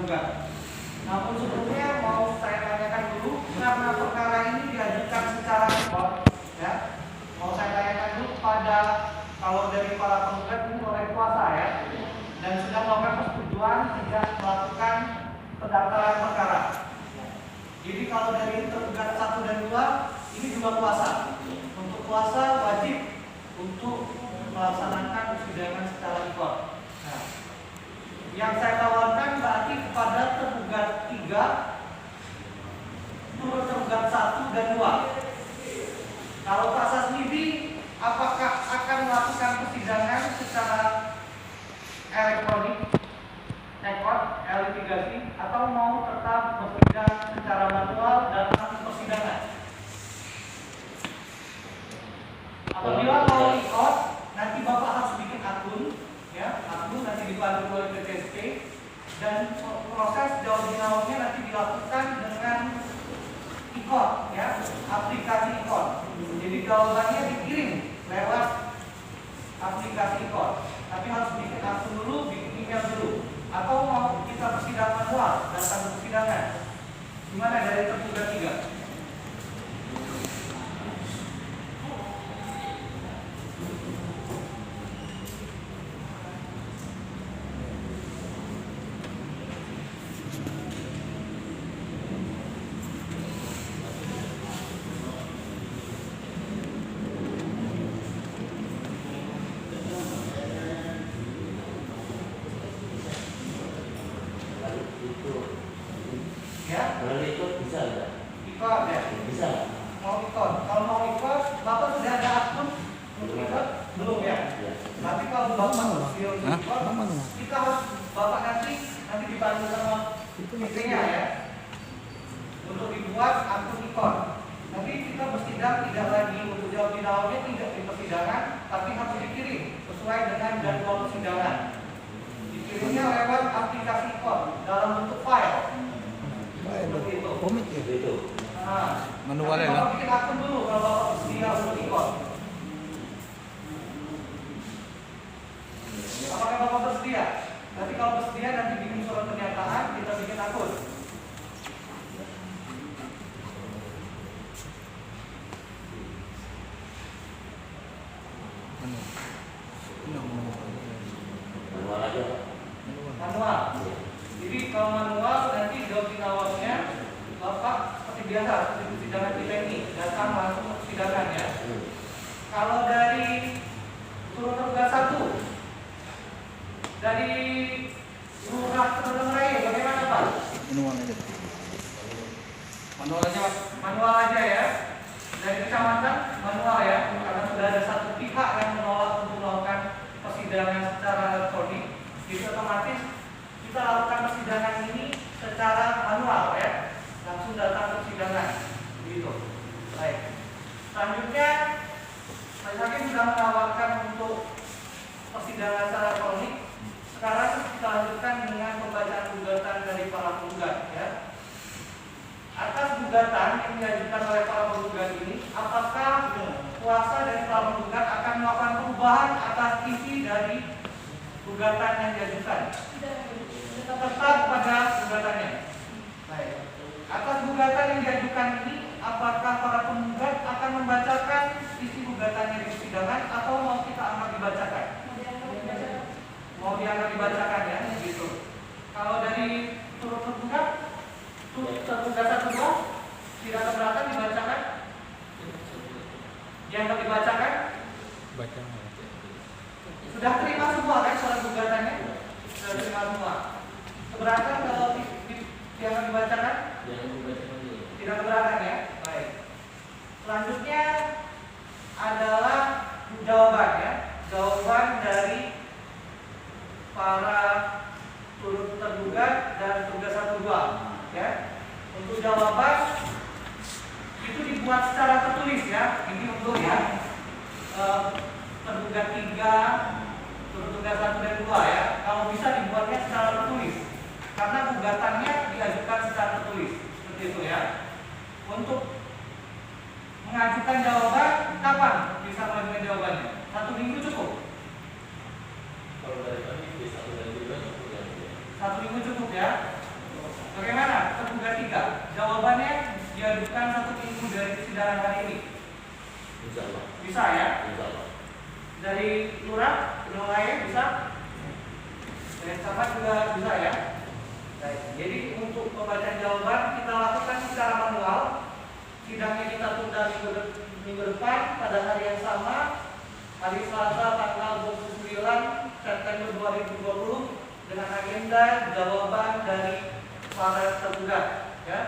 tergugat. Namun sebelumnya mau saya tanyakan dulu, karena perkara ini diajukan secara ekor, ya. Mau saya tanyakan dulu pada kalau dari para penggugat ini oleh kuasa ya, dan sudah melakukan persetujuan tidak melakukan pendaftaran perkara. Jadi kalau dari tergugat 1 dan 2 ini juga kuasa. Untuk kuasa wajib untuk melaksanakan persidangan secara ekor. Nah, yang saya tawarkan berarti kepada tergugat 3 turut tergugat 1 dan 2. Kalau kuasa sendiri apakah akan melakukan persidangan secara elektronik, ekor, litigasi, atau mau tetap bersidang secara manual dalam persidangan? Apabila mau ikut, nanti Bapak harus bikin akun, ya, akun nanti dipandu oleh PTSP, dan proses jauh dinawanya nanti dilakukan dengan ikut, ya, aplikasi ikut. Jadi jawabannya dikirim lewat aplikasi ikut, tapi harus bikin akun dulu, bikin email dulu. Atau mau kita persidangan manual, datang ke persidangan. Gimana dari tergugat 3? Ya? Kalau ikut bisa enggak? Ikut ya? Bisa. Mau ikut? Kalau mau ikut, Bapak sudah ada akun untuk ikut? Belum ya? Tapi kalau Bapak ikut, kita harus Bapak nanti dibantu sama istrinya ya, untuk dibuat akun ikut. Nanti kita bersidang tidak lagi untuk jawab dinawanya tidak di persidangan, tapi harus dikirim sesuai dengan jadwal persidangan. Dikirimnya lewat aplikasi ikut dalam bentuk file. Seperti itu. Komit ya? Itu. Nah, manualnya Bapak bikin akun dulu kalau Bapak bersedia untuk ikut. Apakah Bapak bersedia? Nanti kalau bersedia nanti bikin surat pernyataan, kita bikin akun. Manual aja. Manual. Jadi kalau manual nanti jawab dinawanya Bapak seperti biasa seperti persidangan kita ini datang langsung ke persidangan ya. Kalau dari turut tergugat 1 dari Lurah Kedung Raya bagaimana Pak? Manual aja. Manual aja Pak. Manual aja ya. Dari kecamatan manual ya, karena sudah ada satu pihak yang menolak untuk melakukan persidangan secara elektronik, jadi otomatis kita lakukan persidangan ini secara manual ya, langsung datang ke persidangan, begitu. Baik. Selanjutnya, Majelis Hakim sudah menawarkan untuk persidangan secara elektronik. Sekarang kita lanjutkan dengan pembacaan gugatan dari para penggugat ya. Atas gugatan yang diajukan oleh para penggugat ini, apakah kuasa dari para penggugat akan melakukan perubahan atas isi dari gugatan yang diajukan? Tetap pada gugatannya. Baik. Atas gugatan yang diajukan ini, apakah para penggugat akan membacakan isi gugatannya di persidangan atau mau kita anggap dibacakan? Mau dianggap dibacakan ya, gitu. Kalau dari turut tergugat 1 2 tidak keberatan dibacakan? Dianggap dibacakan? Baca. Sudah terima semua kan surat gugatannya? Sudah terima semua. Keberatan kalau dianggap dibacakan? Tidak keberatan ya? Baik. Selanjutnya adalah jawaban ya. Jawaban dari para turut tergugat dan tergugat 1 2 ya. Untuk jawaban itu dibuat secara tertulis ya. Ini untuk ya tergugat 3 turut tergugat 1 dan 2 ya. Kalau bisa dibuatnya secara tertulis karena gugatannya diajukan secara tertulis seperti itu ya. Untuk mengajukan jawaban kapan bisa mengajukan jawabannya? 1 minggu cukup? Kalau dari kami bisa 1 dan 2 cukup ya. 1 minggu cukup ya. Bagaimana? Tergugat 3. Jawabannya diajukan 1 minggu dari persidangan hari ini. Insya Allah. Bisa ya? Insya Allah. Dari lurah, wilayah bisa. Dari camat juga bisa ya. Baik. Jadi untuk pembacaan jawaban kita lakukan secara manual. Sidangnya kita tunda minggu depan pada hari yang sama, hari Selasa tanggal 29 September 2020 dengan agenda jawaban dari para tergugat. Ya.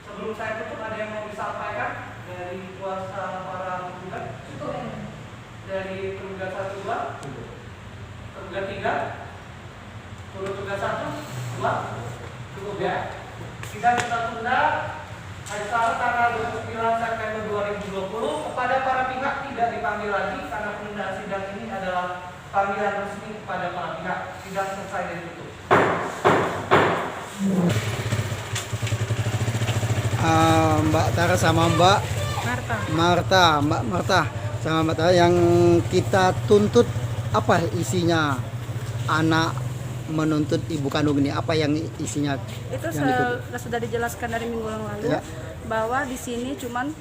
Sebelum saya tutup, ada yang mau disampaikan dari kuasa para tergugat? Dari tergugat 1, 2, tergugat 3, turut tergugat 1, 2, cukup ya. Sidang kita tunda hari Selasa tanggal 29 September 2020. Kepada para pihak tidak dipanggil lagi karena penundaan sidang ini adalah panggilan resmi kepada para pihak. Sidang selesai dan ditutup. Mbak Tara sama Mbak Marta sama Mbak Tara, yang kita tuntut apa isinya? Anak menuntut ibu kandung ini, apa yang isinya? Itu yang dituntut? sudah dijelaskan dari minggu yang lalu Ya. bahwa di sini cuman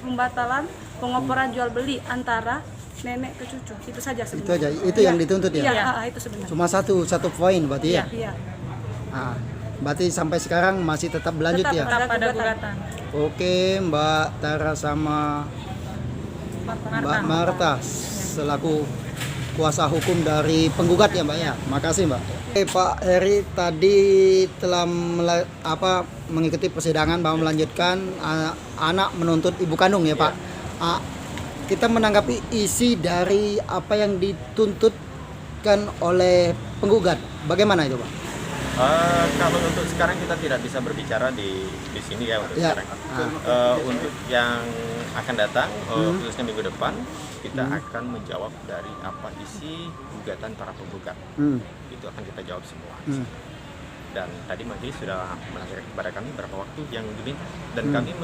pembatalan pengoporan jual beli antara nenek ke cucu, itu saja Itu sebenarnya. aja, itu yang dituntut ya? Iya, itu sebenarnya. Cuma satu poin berarti ya? Iya. Ah, berarti sampai sekarang masih tetap berlanjut Tetap ya? ada gugatan. Oke, Mbak Tara sama Mbak Marta selaku kuasa hukum dari penggugat ya Mbak ya. Makasih Mbak. Pak Heri tadi telah mengikuti persidangan bahwa melanjutkan anak menuntut ibu kandung ya Pak. Kita menanggapi isi dari apa yang dituntutkan oleh penggugat. Bagaimana itu Pak? Kalau untuk sekarang kita tidak bisa berbicara di sini ya untuk Ya. sekarang. Untuk yang akan datang, khususnya minggu depan, kita akan menjawab dari apa isi gugatan para penggugat. Itu akan kita jawab semua. Dan tadi majelis sudah menanyakan kepada kami berapa waktu yang diminta, dan kami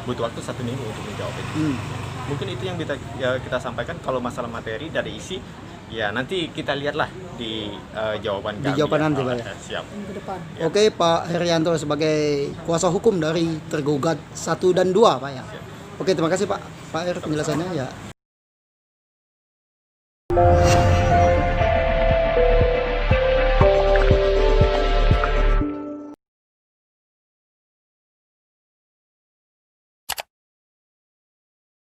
butuh waktu 1 minggu untuk menjawab itu. Mungkin itu yang kita sampaikan. Kalau masalah materi dari isi, ya nanti kita lihatlah di jawaban kami. Di jawaban nanti, Pak, ya? Siap. Ya. Oke, Pak Herianto sebagai kuasa hukum dari tergugat 1 dan 2 Pak ya. Oke, terima kasih Pak Her penjelasannya ya.